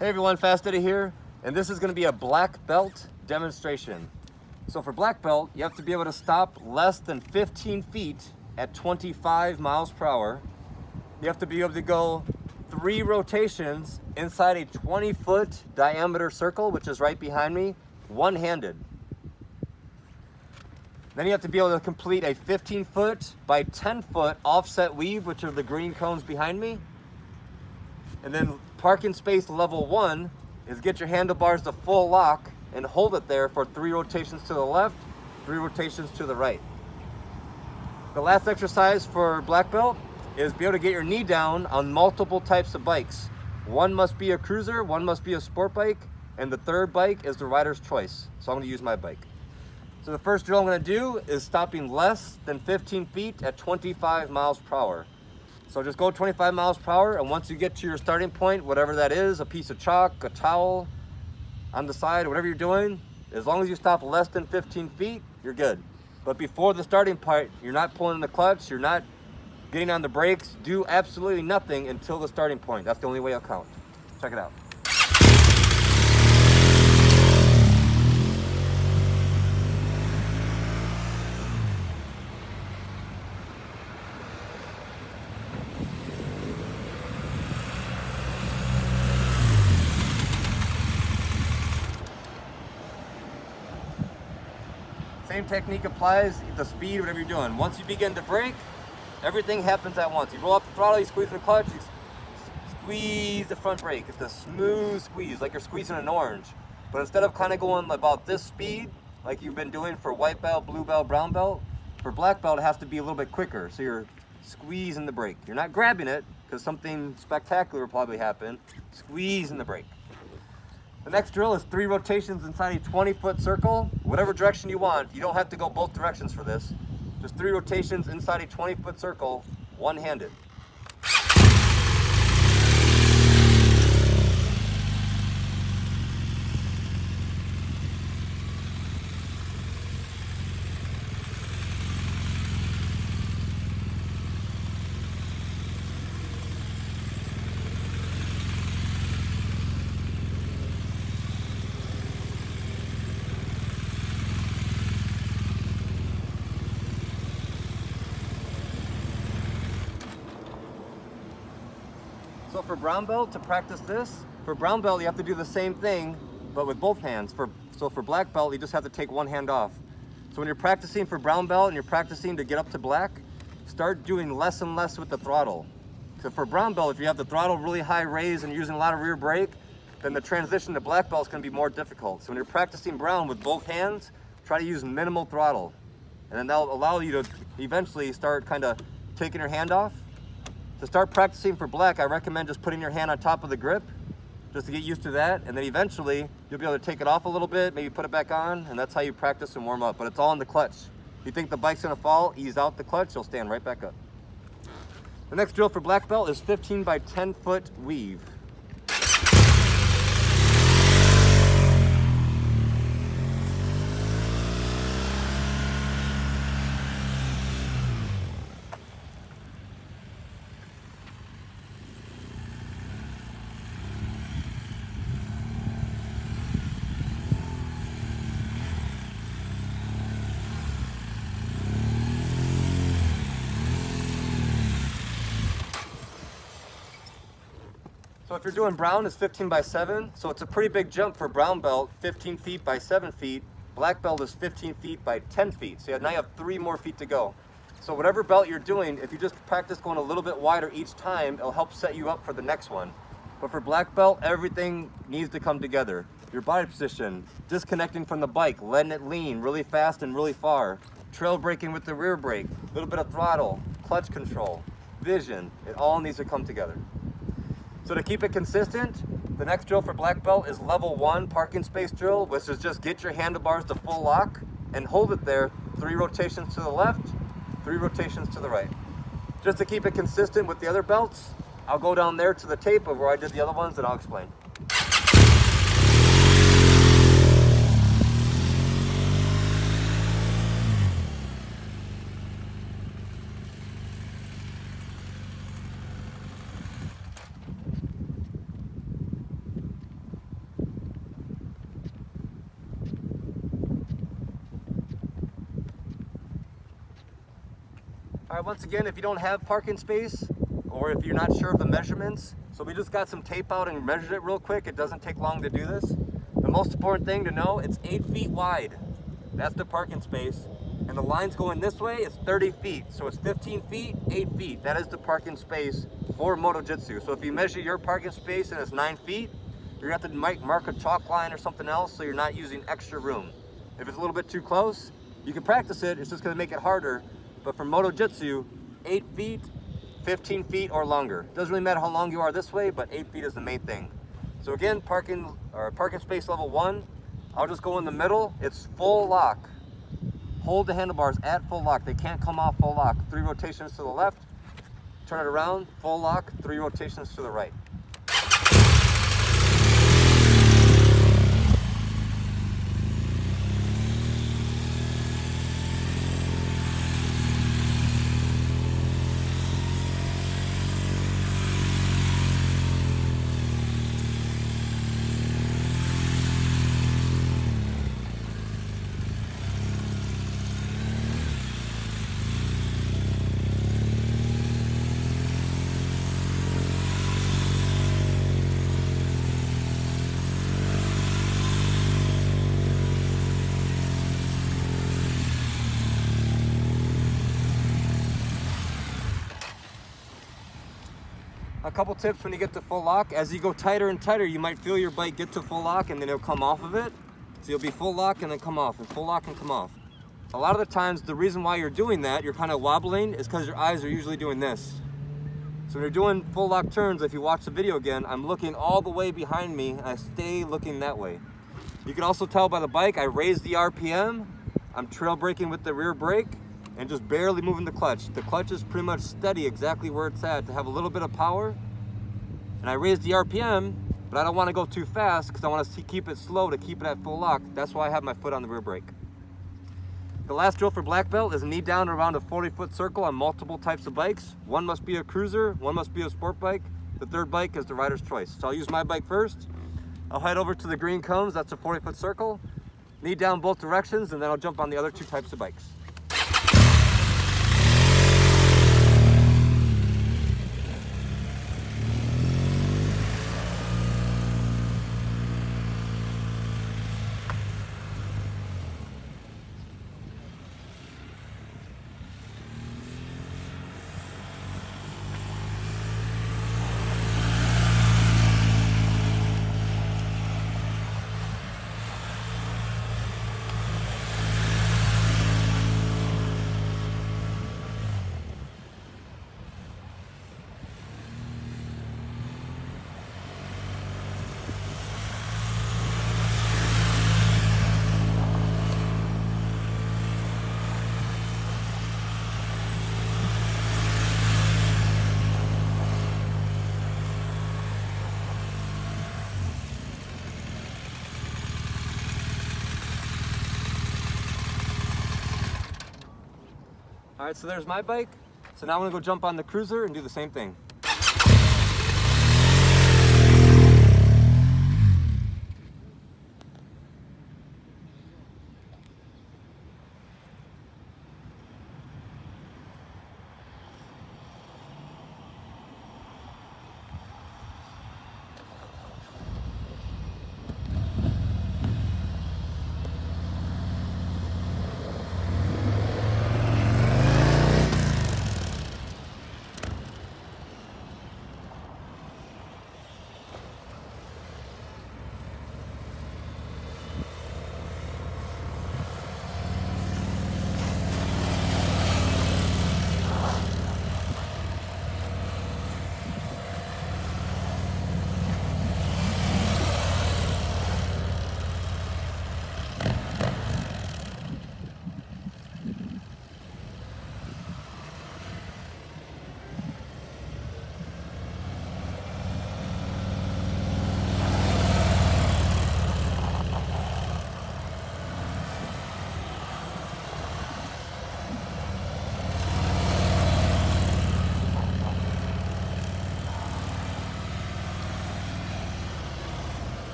Hey everyone, Fast Eddie here, and this is going to be a black belt demonstration. So for black belt, you have to be able to stop less than 15 feet at 25 miles per hour. You have to be able to go 3 rotations inside a 20-foot diameter circle, which is right behind me, one-handed. Then you have to be able to complete a 15-foot by 10-foot offset weave, which are the green cones behind me. And then parking space level 1 is get your handlebars to full lock and hold it there for 3 rotations to the left, 3 rotations to the right. The last exercise for black belt is be able to get your knee down on multiple types of bikes. One must be a cruiser, one must be a sport bike, and the third bike is the rider's choice. So I'm going to use my bike. So the first drill I'm going to do is stopping less than 15 feet at 25 miles per hour. So just go 25 miles per hour, and once you get to your starting point, whatever that is, a piece of chalk, a towel on the side, whatever you're doing, as long as you stop less than 15 feet, you're good. But before the starting part, you're not pulling the clutch, you're not getting on the brakes, do absolutely nothing until the starting point. That's the only way I'll count. Check it out. Same technique applies, the speed, whatever you're doing. Once you begin to brake, everything happens at once. You roll up the throttle, you squeeze the clutch, you squeeze the front brake. It's a smooth squeeze, like you're squeezing an orange. But instead of kind of going about this speed, like you've been doing for white belt, blue belt, brown belt, for black belt it has to be a little bit quicker. So you're squeezing the brake. You're not grabbing it, because something spectacular will probably happen. Squeezing the brake. The next drill is 3 rotations inside a 20-foot circle, whatever direction you want. You don't have to go both directions for this. Just 3 rotations inside a 20-foot circle, one-handed. So for brown belt, to practice this, for brown belt you have to do the same thing, but with both hands. So for black belt, you just have to take one hand off. So when you're practicing for brown belt and you're practicing to get up to black, start doing less and less with the throttle. So for brown belt, if you have the throttle really high raised and you're using a lot of rear brake, then the transition to black belt is going to be more difficult. So when you're practicing brown with both hands, try to use minimal throttle. And then that'll allow you to eventually start kind of taking your hand off. To start practicing for black, I recommend just putting your hand on top of the grip, just to get used to that, and then eventually you'll be able to take it off a little bit, maybe put it back on, and that's how you practice and warm up. But it's all in the clutch. If you think the bike's gonna fall, ease out the clutch, you'll stand right back up. The next drill for black belt is 15 by 10 foot weave. So if you're doing brown, it's 15 by 7. So it's a pretty big jump for brown belt, 15 feet by 7 feet. Black belt is 15 feet by 10 feet. So now you have 3 more feet to go. So whatever belt you're doing, if you just practice going a little bit wider each time, it'll help set you up for the next one. But for black belt, everything needs to come together. Your body position, disconnecting from the bike, letting it lean really fast and really far, trail braking with the rear brake, a little bit of throttle, clutch control, vision, it all needs to come together. So to keep it consistent, the next drill for black belt is level 1 parking space drill, which is just get your handlebars to full lock and hold it there, 3 rotations to the left, 3 rotations to the right. Just to keep it consistent with the other belts, I'll go down there to the tape of where I did the other ones and I'll explain. right, once again, if you don't have parking space or if you're not sure of the measurements, so we just got some tape out and measured it real quick. It doesn't take long to do this. The most important thing to know, it's 8 feet wide. That's the parking space. And the line's going this way, it's 30 feet. So it's 15 feet, 8 feet. That is the parking space for MotoJitsu. So if you measure your parking space and it's 9 feet, you're gonna have to mark a chalk line or something else so you're not using extra room. If it's a little bit too close, you can practice it, it's just gonna make it harder. But for MotoJitsu, 8 feet, 15 feet or longer. Doesn't really matter how long you are this way, but 8 feet is the main thing. So again, parking space level 1, I'll just go in the middle. It's full lock. Hold the handlebars at full lock. They can't come off full lock. 3 rotations to the left, turn it around, full lock, 3 rotations to the right. A couple tips when you get to full lock. As you go tighter and tighter, you might feel your bike get to full lock and then it'll come off of it. So you'll be full lock and then come off, and full lock and come off. A lot of the times, the reason why you're doing that, you're kind of wobbling, is because your eyes are usually doing this. So when you're doing full lock turns, if you watch the video again, I'm looking all the way behind me, and I stay looking that way. You can also tell by the bike, I raised the RPM, I'm trail braking with the rear brake, and just barely moving the clutch. The clutch is pretty much steady exactly where it's at to have a little bit of power. And I raised the RPM, but I don't want to go too fast because I want to keep it slow to keep it at full lock. That's why I have my foot on the rear brake. The last drill for black belt is knee down around a 40-foot circle on multiple types of bikes. One must be a cruiser, one must be a sport bike. The third bike is the rider's choice. So I'll use my bike first. I'll head over to the green cones, that's a 40-foot circle. Knee down both directions, and then I'll jump on the other 2 types of bikes. All right, so there's my bike. So now I'm gonna go jump on the cruiser and do the same thing.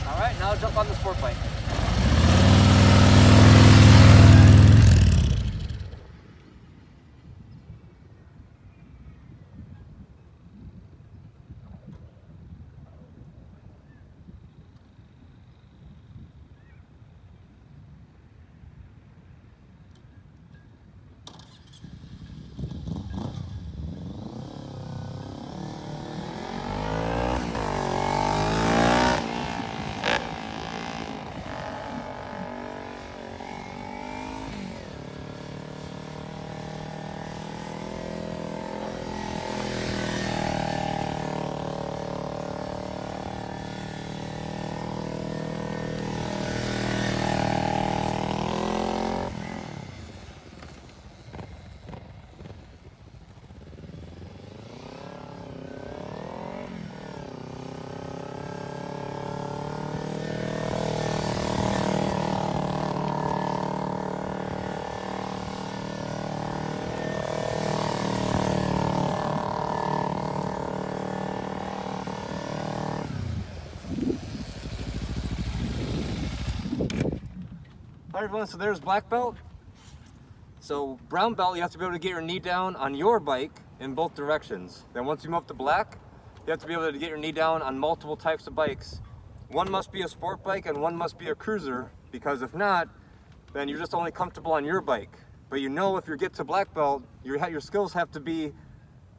All right, now jump on the sport bike. right, everyone, so there's black belt. So brown belt, you have to be able to get your knee down on your bike in both directions. Then once you move up to black, you have to be able to get your knee down on multiple types of bikes. One must be a sport bike and one must be a cruiser, because if not, then you're just only comfortable on your bike. But you know, if you get to black belt, your skills have to be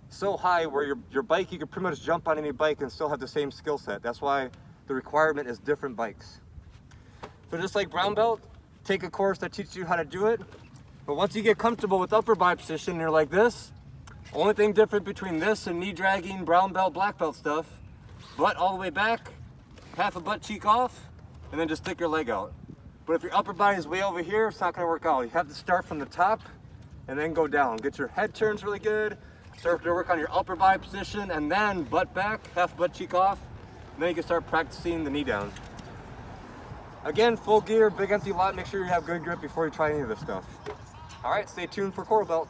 so high where your bike, you can pretty much jump on any bike and still have the same skill set. That's why the requirement is different bikes. So just like brown belt, take a course that teaches you how to do it. But once you get comfortable with upper body position, you're like this. Only thing different between this and knee dragging brown belt, black belt stuff, butt all the way back, half a butt cheek off, and then just stick your leg out. But if your upper body is way over here, it's not gonna work out. You have to start from the top and then go down. Get your head turns really good, start to work on your upper body position, and then butt back, half butt cheek off, and then you can start practicing the knee down. Again, full gear, big empty lot, make sure you have good grip before you try any of this stuff. All right, stay tuned for Core Belt.